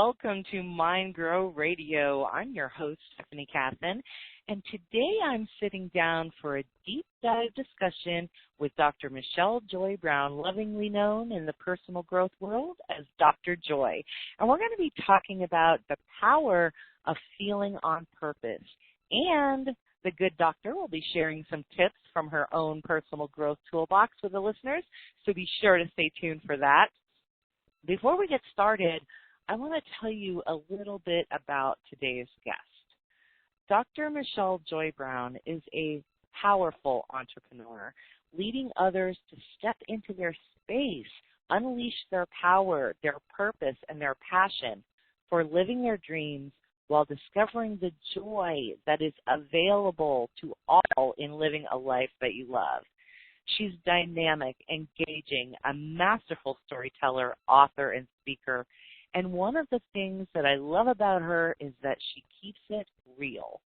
welcome to Mind Grow Radio. I'm your host, Stephanie Kathan, and today I'm sitting down for a deep dive discussion with Dr. Michelle Joy Brown, lovingly known in the personal growth world as Dr. Joy. And we're going to be talking about the power of feeling on purpose. And the good doctor will be sharing some tips from her own personal growth toolbox with the listeners, so be sure to stay tuned for that. Before we get started, I want to tell you a little bit about today's guest. Dr. Michelle Joy Brown is a powerful entrepreneur, leading others to step into their space, unleash their power, their purpose, and their passion for living their dreams while discovering the joy that is available to all in living a life that you love. She's dynamic, engaging, a masterful storyteller, author, and speaker. And one of the things that I love about her is that she keeps it real.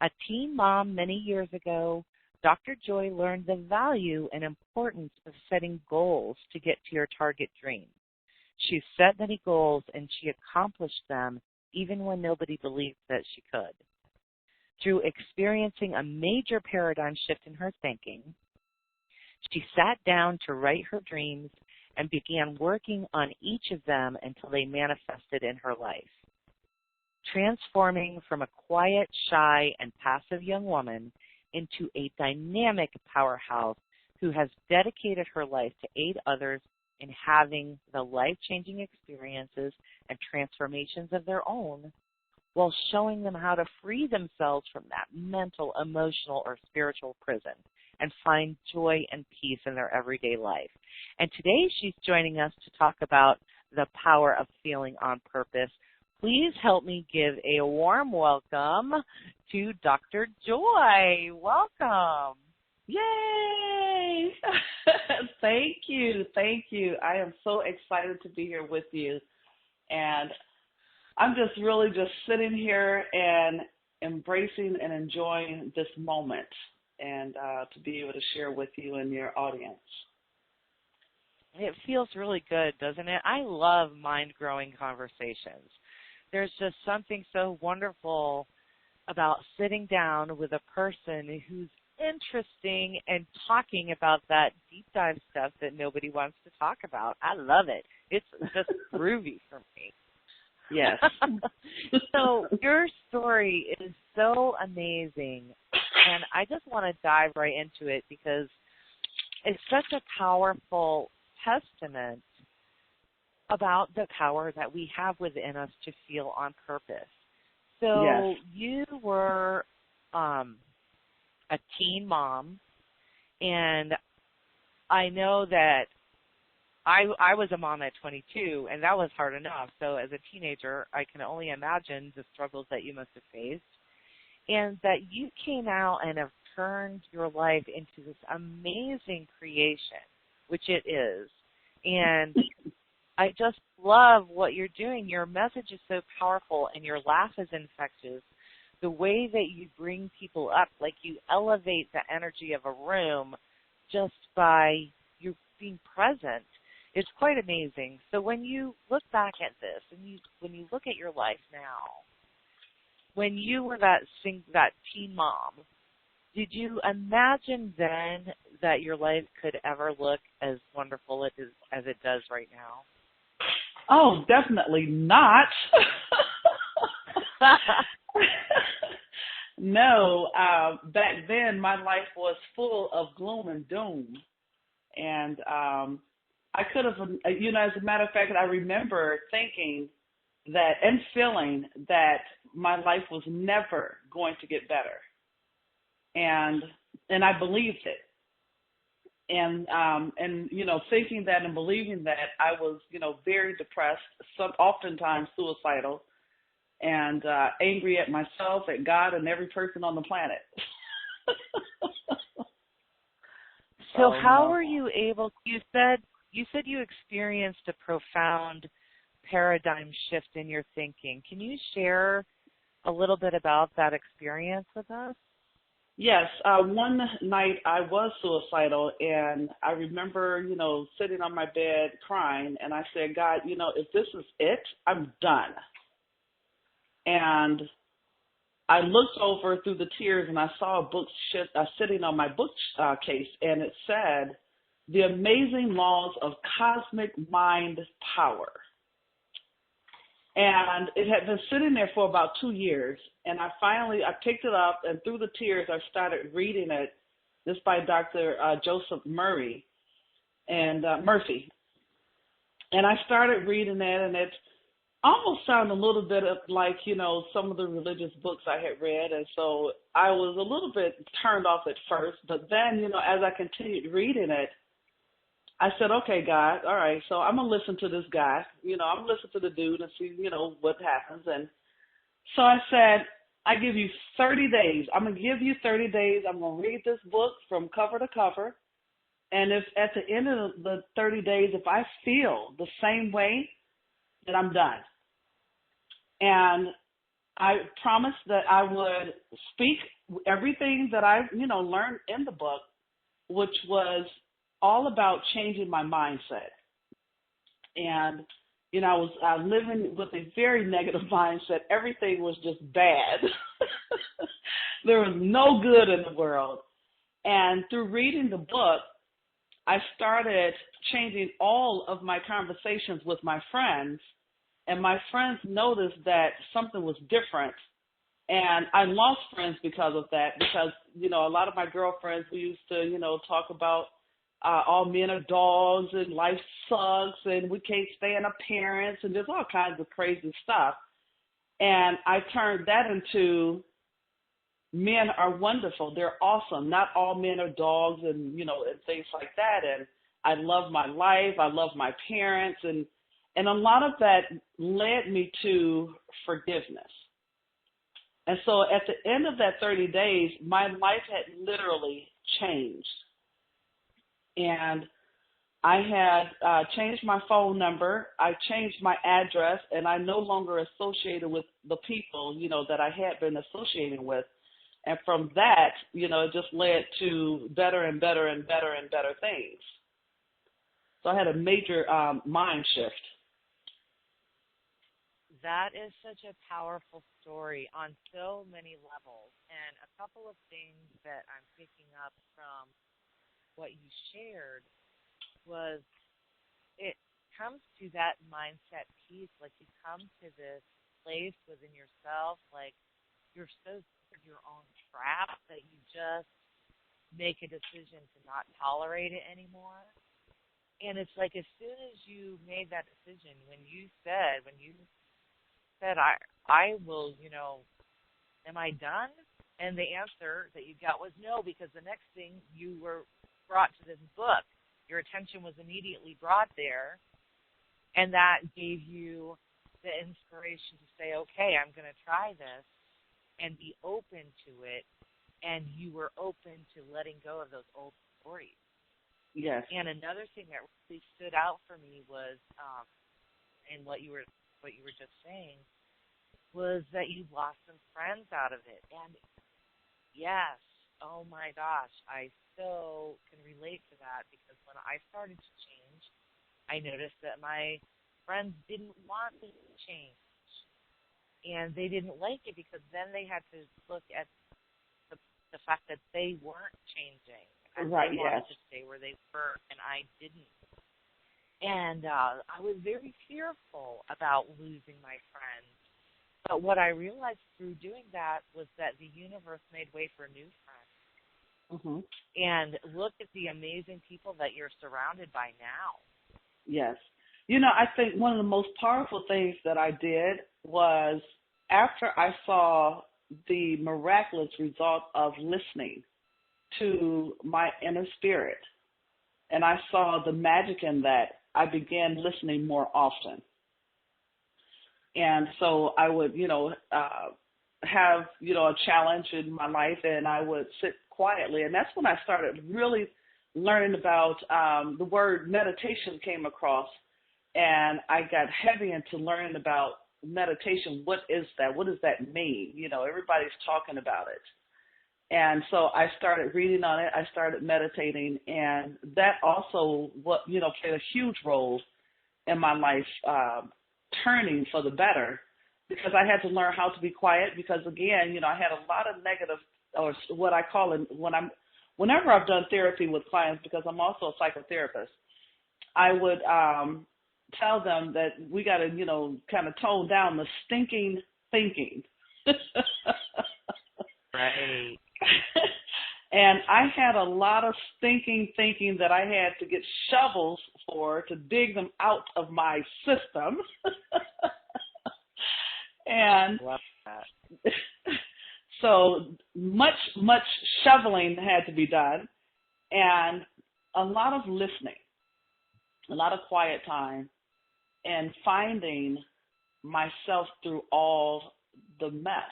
A teen mom many years ago, Dr. Joy learned the value and importance of setting goals to get to your target dream. She set many goals, and she accomplished them even when nobody believed that she could. Through experiencing a major paradigm shift in her thinking, she sat down to write her dreams and began working on each of them until they manifested in her life. Transforming from a quiet, shy, and passive young woman into a dynamic powerhouse who has dedicated her life to aid others in having the life-changing experiences and transformations of their own, while showing them how to free themselves from that mental, emotional, or spiritual prison and find joy and peace in their everyday life. And today she's joining us to talk about the power of feeling on purpose. Please help me give a warm welcome to Dr. Joy. Welcome. Yay! Thank you. Thank you. I am so excited to be here with you. And I'm just really just sitting here and embracing and enjoying this moment and to be able to share with you and your audience. It feels really good, doesn't it? I love mind-growing conversations. There's just something so wonderful about sitting down with a person who's interesting and talking about that deep dive stuff that nobody wants to talk about. I love it. It's just groovy for me. Yes. So your story is so amazing, and I just want to dive right into it because it's such a powerful testament about the power that we have within us to feel on purpose. So yes. You were a teen mom, and I know that I was a mom at 22, and that was hard enough. So as a teenager, I can only imagine the struggles that you must have faced, and that you came out and have turned your life into this amazing creation, which it is. And I just love what you're doing. Your message is so powerful, and your laugh is infectious. The way that you bring people up, like you elevate the energy of a room just by you being present, it's quite amazing. So when you look back at this, and when you look at your life now, when you were that teen mom, did you imagine then that your life could ever look as wonderful as it does right now? Oh, definitely not. No, back then my life was full of gloom and doom. And I could have, as a matter of fact, I remember thinking that and feeling that my life was never going to get better. And I believed it. And thinking that and believing that, I was, very depressed, oftentimes suicidal, and angry at myself, at God, and every person on the planet. So how were you able, you said you experienced a profound paradigm shift in your thinking. Can you share a little bit about that experience with us? Yes. One night I was suicidal, and I remember, sitting on my bed crying, and I said, God, if this is it, I'm done. And I looked over through the tears and I saw a book sitting on my bookcase, and it said, "The Amazing Laws of Cosmic Mind Power." And it had been sitting there for about 2 years, and I picked it up, and through the tears, I started reading it. This by Dr. Joseph Murphy. And I started reading it, and it almost sounded a little bit like, some of the religious books I had read. And so I was a little bit turned off at first, but then, as I continued reading it, I said, okay, God, all right, so I'm going to listen to this guy. I'm going to listen to the dude and see, what happens. And so I said, I give you 30 days. I'm going to give you 30 days. I'm going to read this book from cover to cover. And if at the end of the 30 days, if I feel the same way, then I'm done. And I promised that I would speak everything that I, learned in the book, which was all about changing my mindset. And, I was living with a very negative mindset. Everything was just bad. There was no good in the world. And through reading the book, I started changing all of my conversations with my friends, and my friends noticed that something was different. And I lost friends because of that, because, a lot of my girlfriends, we used to, talk about all men are dogs and life sucks and we can't stand our parents and there's all kinds of crazy stuff. And I turned that into men are wonderful. They're awesome. Not all men are dogs and, and things like that. And I love my life. I love my parents. And a lot of that led me to forgiveness. And so at the end of that 30 days, my life had literally changed. And I had changed my phone number. I changed my address, and I no longer associated with the people, that I had been associating with. And from that, it just led to better and better and better and better things. So I had a major mind shift. That is such a powerful story on so many levels. And a couple of things that I'm picking up from what you shared was it comes to that mindset piece, like you come to this place within yourself, like you're so sick of your own crap that you just make a decision to not tolerate it anymore. And it's like as soon as you made that decision, when you said, I will, am I done? And the answer that you got was no, because the next thing you were brought to this book, your attention was immediately brought there, and that gave you the inspiration to say, okay, I'm going to try this and be open to it, and you were open to letting go of those old stories. Yes. And another thing that really stood out for me was, in what you were just saying, was that you lost some friends out of it. And yes, oh my gosh, I so can relate to that, because when I started to change, I noticed that my friends didn't want me to change. And they didn't like it, because then they had to look at the fact that they weren't changing. And right, they wanted yes. to stay where they were, and I didn't. And I was very fearful about losing my friends. But what I realized through doing that was that the universe made way for new friends. Mm-hmm. And look at the amazing people that you're surrounded by now. Yes. I think one of the most powerful things that I did was after I saw the miraculous result of listening to my inner spirit, and I saw the magic in that, I began listening more often. And so I would, have, a challenge in my life, and I would sit quietly. And that's when I started really learning about the word meditation came across, and I got heavy into learning about meditation. What is that? What does that mean? Everybody's talking about it. And so I started reading on it. I started meditating, and that also, played a huge role in my life, turning for the better, because I had to learn how to be quiet because, again, I had a lot of negative, or what I call it, whenever I've done therapy with clients, because I'm also a psychotherapist, I would tell them that we got to, kind of tone down the stinking thinking. Right. And I had a lot of stinking thinking that I had to get shovels for to dig them out of my system. And love that. So much shoveling had to be done, and a lot of listening, a lot of quiet time, and finding myself through all the mess,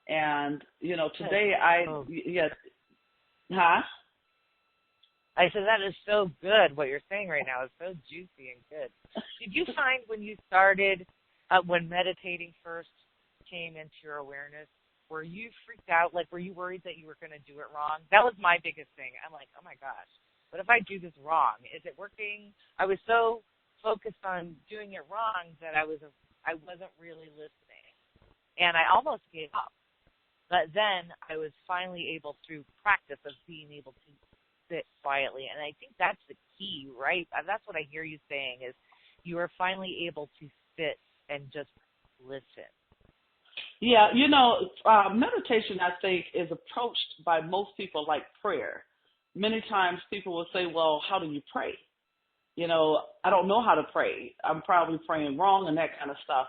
And, today I said that is so good. What you're saying right now is so juicy and good. Did you find when you started, when meditating first came into your awareness, were you freaked out? Like, were you worried that you were going to do it wrong? That was my biggest thing. I'm like, oh my gosh, what if I do this wrong? Is it working? I was so focused on doing it wrong that I wasn't really listening, and I almost gave up. But then I was finally able, through practice of being able to sit quietly, and I think that's the key, right? That's what I hear you saying, is you are finally able to sit and just listen. Yeah, meditation, I think, is approached by most people like prayer. Many times people will say, well, how do you pray? I don't know how to pray. I'm probably praying wrong and that kind of stuff.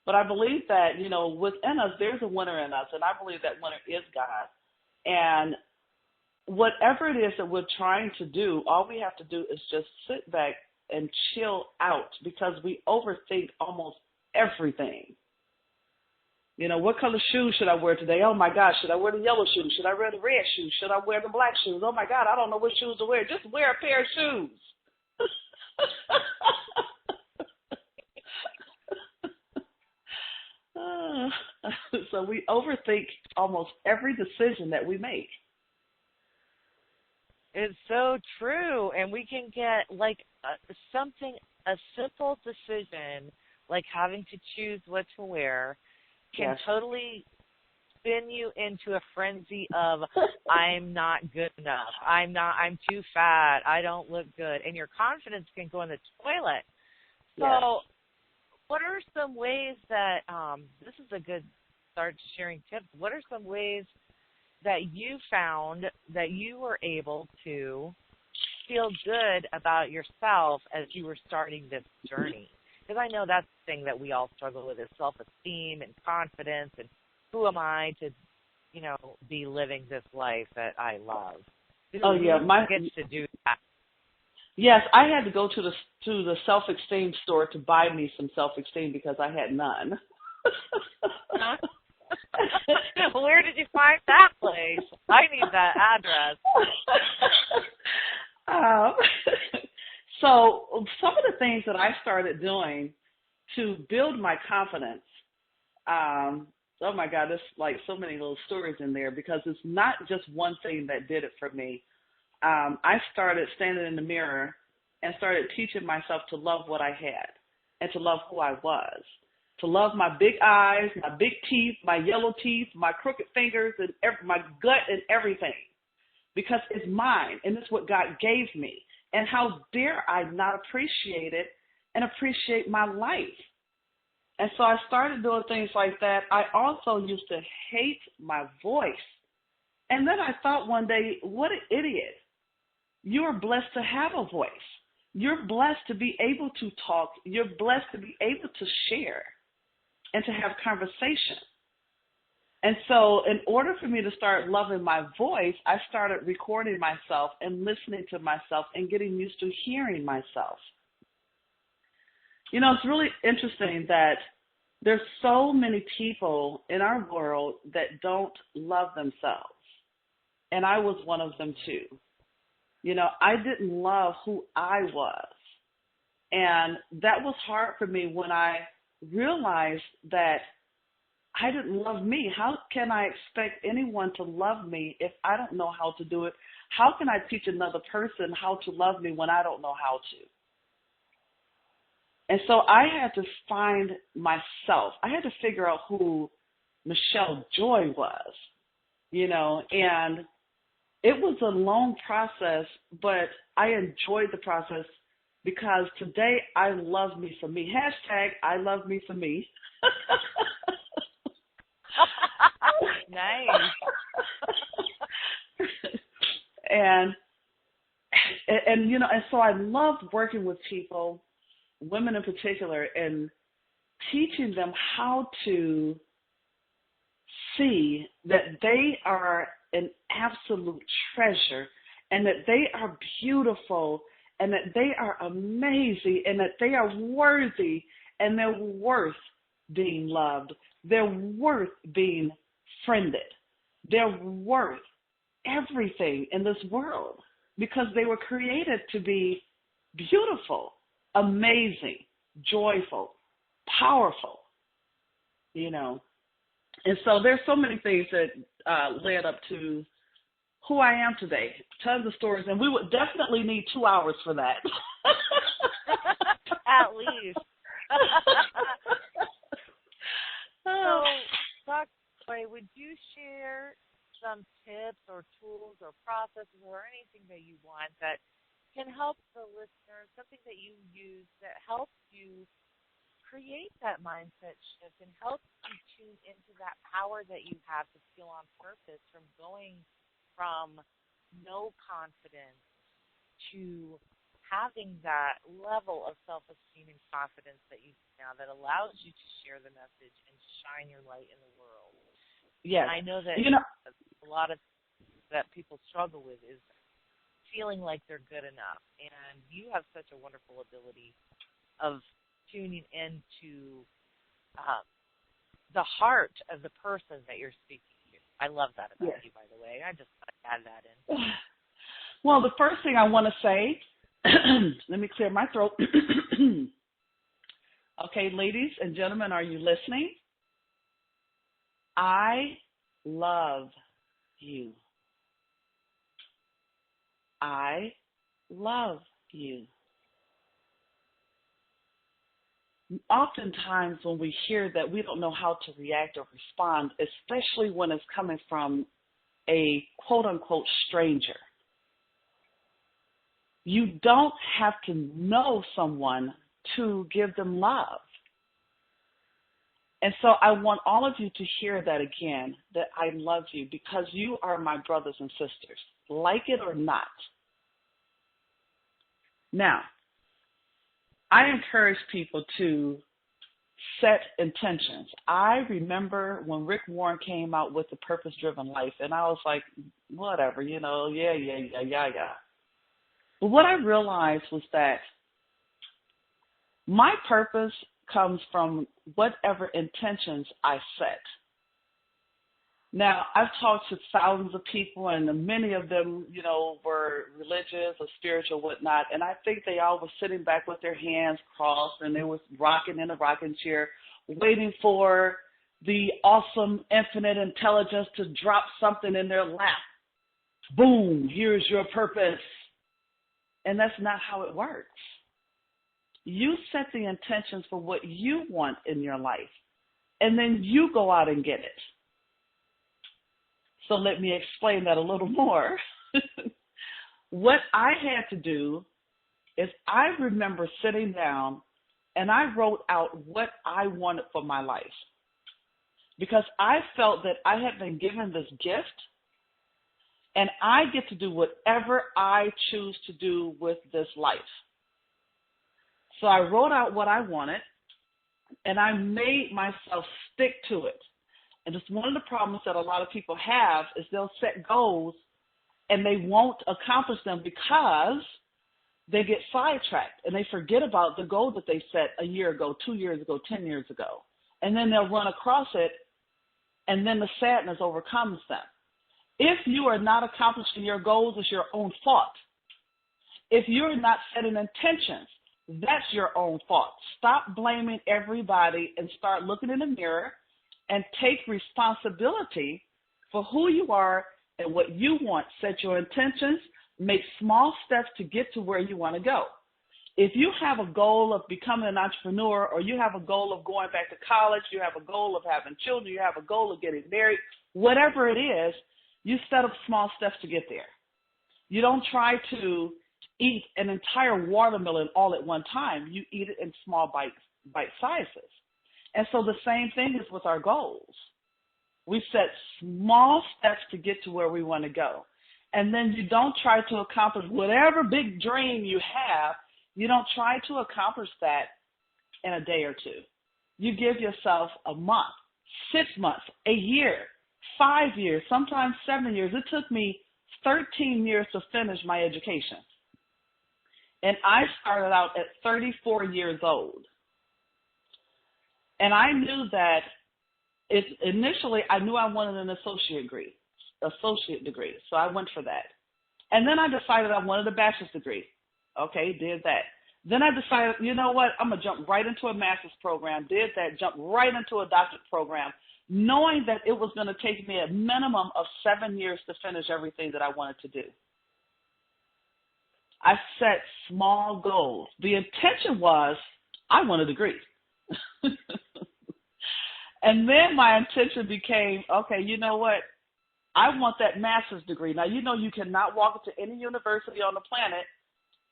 But I believe that, within us, there's a winner in us, and I believe that winner is God. And whatever it is that we're trying to do, all we have to do is just sit back and chill out, because we overthink almost everything. What color shoes should I wear today? Oh, my gosh, should I wear the yellow shoes? Should I wear the red shoes? Should I wear the black shoes? Oh, my God, I don't know what shoes to wear. Just wear a pair of shoes. So we overthink almost every decision that we make. It's so true, and we can get like a simple decision, like having to choose what to wear, can totally spin you into a frenzy of I'm not good enough, I'm too fat, I don't look good, and your confidence can go in the toilet. So what are some ways that, this is a good start to sharing tips, what are some ways that you found that you were able to feel good about yourself as you were starting this journey? Because I know that's the thing that we all struggle with, is self-esteem and confidence, and who am I to, be living this life that I love? Who gets to do that? Yes, I had to go to the self-esteem store to buy me some self-esteem because I had none. Where did you find that place? I need that address. So some of the things that I started doing to build my confidence, oh my God, there's like so many little stories in there, because it's not just one thing that did it for me. I started standing in the mirror and started teaching myself to love what I had and to love who I was, to love my big eyes, my big teeth, my yellow teeth, my crooked fingers, and my gut and everything, because it's mine and it's what God gave me. And how dare I not appreciate it and appreciate my life? And so I started doing things like that. I also used to hate my voice. And then I thought one day, what an idiot. You are blessed to have a voice. You're blessed to be able to talk. You're blessed to be able to share and to have conversation. And so in order for me to start loving my voice, I started recording myself and listening to myself and getting used to hearing myself. It's really interesting that there's so many people in our world that don't love themselves. And I was one of them too. I didn't love who I was. And that was hard for me when I realized that I didn't love me. How can I expect anyone to love me if I don't know how to do it? How can I teach another person how to love me when I don't know how to? And so I had to find myself. I had to figure out who Michelle Joy was, and it was a long process, but I enjoyed the process because today I love me for me. Hashtag I love me for me. Nice. and so I love working with people, women in particular, and teaching them how to see that they are an absolute treasure and that they are beautiful and that they are amazing and that they are worthy and they're worth being loved. They're worth being friended. They're worth everything in this world because they were created to be beautiful, amazing, joyful, powerful, And so there's so many things that led up to who I am today. Tons of stories, and we would definitely need 2 hours for that. At least. So, Dr. Joy, would you share some tips or tools or processes or anything that you want that can help the listeners, something that you use that helps you create that mindset shift and helps you tune into that power that you have to feel on purpose, from going from no confidence to having that level of self-esteem and confidence that you do now that allows you to share the message and shine your light in the world. Yes. And I know that a lot of that people struggle with is feeling like they're good enough. And you have such a wonderful ability of tuning into the heart of the person that you're speaking to. I love that about you, by the way. I just want to add that in. Well, the first thing I want to say, let me clear my throat. Okay, ladies and gentlemen, are you listening? I love you. I love you. Oftentimes when we hear that, we don't know how to react or respond, especially when it's coming from a quote-unquote stranger. You don't have to know someone to give them love. And so I want all of you to hear that again, that I love you because you are my brothers and sisters, like it or not. Now, I encourage people to set intentions. I remember when Rick Warren came out with the Purpose-Driven Life, and I was like, whatever, yeah. But what I realized was that my purpose comes from whatever intentions I set. Now, I've talked to thousands of people, and many of them, were religious or spiritual, whatnot, and I think they all were sitting back with their hands crossed, and they were rocking in a rocking chair, waiting for the awesome, infinite intelligence to drop something in their lap. Boom, here's your purpose. And that's not how it works. You set the intentions for what you want in your life, and then you go out and get it. So let me explain that a little more. What I had to do is I remember sitting down and I wrote out what I wanted for my life, because I felt that I had been given this gift and I get to do whatever I choose to do with this life. So I wrote out what I wanted, and I made myself stick to it. And it's one of the problems that a lot of people have is they'll set goals and they won't accomplish them because they get sidetracked and they forget about the goal that they set a year ago, 2 years ago, 10 years ago. And then they'll run across it, and then the sadness overcomes them. If you are not accomplishing your goals, it's your own fault. If you're not setting intentions, that's your own fault. Stop blaming everybody and start looking in the mirror and take responsibility for who you are and what you want. Set your intentions, make small steps to get to where you want to go. if you have a goal of becoming an entrepreneur, or you have a goal of going back to college, you have a goal of having children, you have a goal of getting married, whatever it is, you set up small steps to get there. You don't try to eat an entire watermelon all at one time. You eat it in small bite sizes. And so the same thing is with our goals. We set small steps to get to where we want to go. And then you don't try to accomplish whatever big dream you have. You don't try to accomplish that in a day or two. You give yourself a month, 6 months, a year, 5 years, sometimes 7 years. It took me 13 years to finish my education. And I started out at 34 years old. And I knew that initially I knew I wanted an associate degree. So I went for that. And then I decided I wanted a bachelor's degree. Okay, did that. Then I decided, you know what, I'm going to jump right into a master's program. Did that, jump right into a doctorate program, knowing that it was going to take me a minimum of 7 years to finish everything that I wanted to do. I set small goals. The intention was I want a degree. And then my intention became, okay, you know what? I want that master's degree. Now, you know you cannot walk into any university on the planet,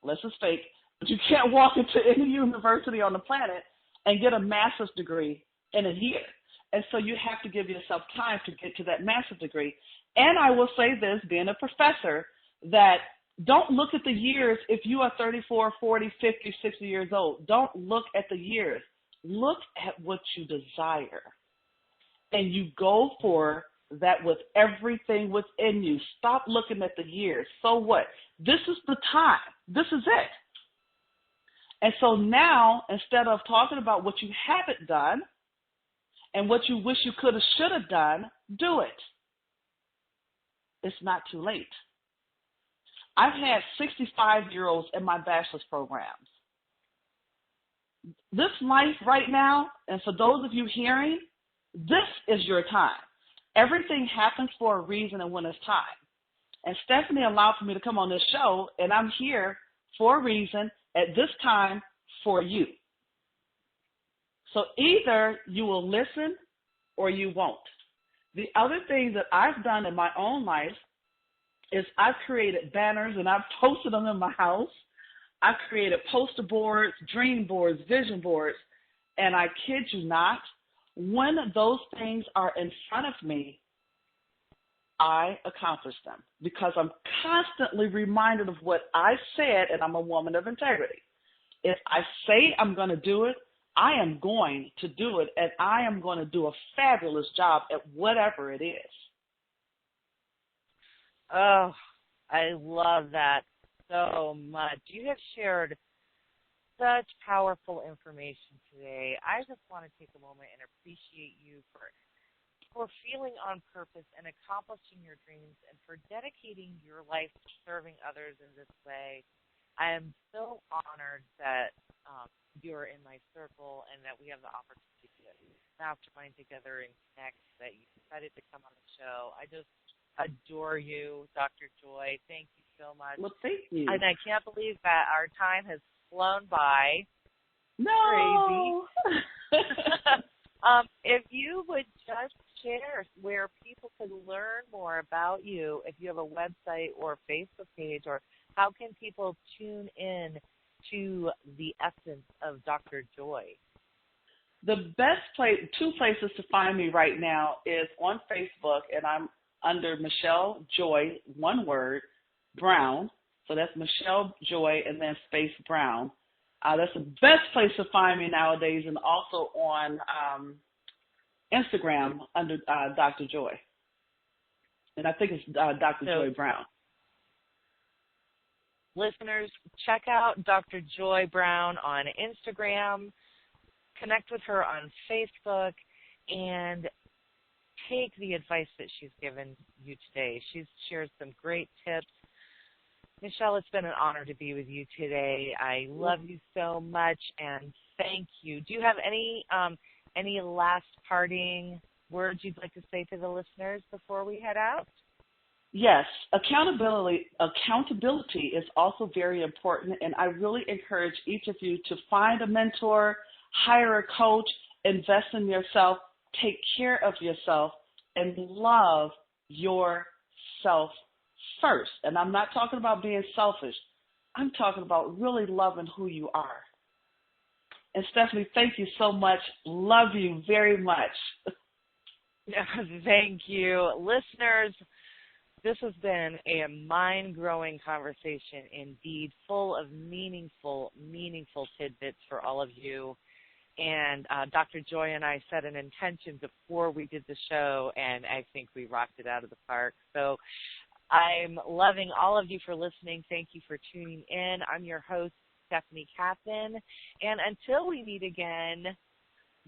unless it's fake, but you can't walk into any university on the planet and get a master's degree in a year. And so you have to give yourself time to get to that master's degree. And I will say this, being a professor, that don't look at the years if you are 34, 40, 50, 60 years old. Don't look at the years. Look at what you desire. And you go for that with everything within you. Stop looking at the years. So what? This is the time. This is it. And so now, instead of talking about what you haven't done and what you wish you could have, should have done, do it. It's not too late. I've had 65-year-olds in my bachelor's programs. This life right now, and for those of you hearing, this is your time. Everything happens for a reason and when it's time. And Stephanie allowed for me to come on this show, and I'm here for a reason at this time for you. So either you will listen or you won't. The other thing that I've done in my own life is I've created banners and I've posted them in my house. I've created poster boards, dream boards, vision boards, and I kid you not, when those things are in front of me, I accomplish them because I'm constantly reminded of what I said, and I'm a woman of integrity. If I say I'm going to do it, I am going to do it, and I am going to do a fabulous job at whatever it is. Oh, I love that so much. You have shared such powerful information today. I just want to take a moment and appreciate you for feeling on purpose and accomplishing your dreams and for dedicating your life to serving others in this way. I am so honored that you're in my circle and that we have the opportunity to mastermind together and connect, that you decided to come on the show. I just adore you, Dr. Joy. Thank you so much. Well, thank you. And I can't believe that our time has flown by. No. Crazy. If you would just share where people can learn more about you, if you have a website or Facebook page, or how can people tune in to the essence of Dr. Joy? The best place, two places to find me right now is on Facebook, and I'm under Michelle Joy, one word, Brown. So that's Michelle Joy and then space Brown. That's the best place to find me nowadays, and also on Instagram under Dr. Joy. And I think it's Dr. Joy Brown. Listeners, check out Dr. Joy Brown on Instagram, connect with her on Facebook, and take the advice that she's given you today. She's shared some great tips. Michelle, it's been an honor to be with you today. I love you so much, and thank you. Do you have any last parting words you'd like to say to the listeners before we head out? Yes, accountability is also very important, and I really encourage each of you to find a mentor, hire a coach, invest in yourself, take care of yourself, and love yourself first. And I'm not talking about being selfish. I'm talking about really loving who you are. And Stephanie, thank you so much. Love you very much. Thank you. Listeners, this has been a mind-growing conversation indeed, full of meaningful tidbits for all of you. And Dr. Joy and I set an intention before we did the show, and I think we rocked it out of the park. So I'm loving all of you for listening. Thank you for tuning in. I'm your host, Stephanie Kathan. And until we meet again,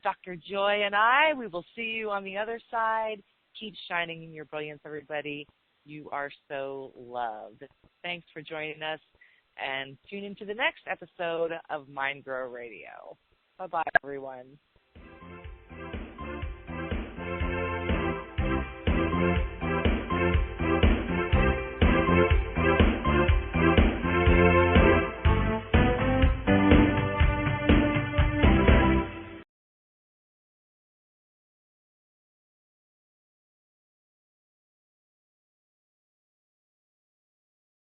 Dr. Joy and I, we will see you on the other side. Keep shining in your brilliance, everybody. You are so loved. Thanks for joining us, and tune into the next episode of Mind Grow Radio. Bye-bye, everyone.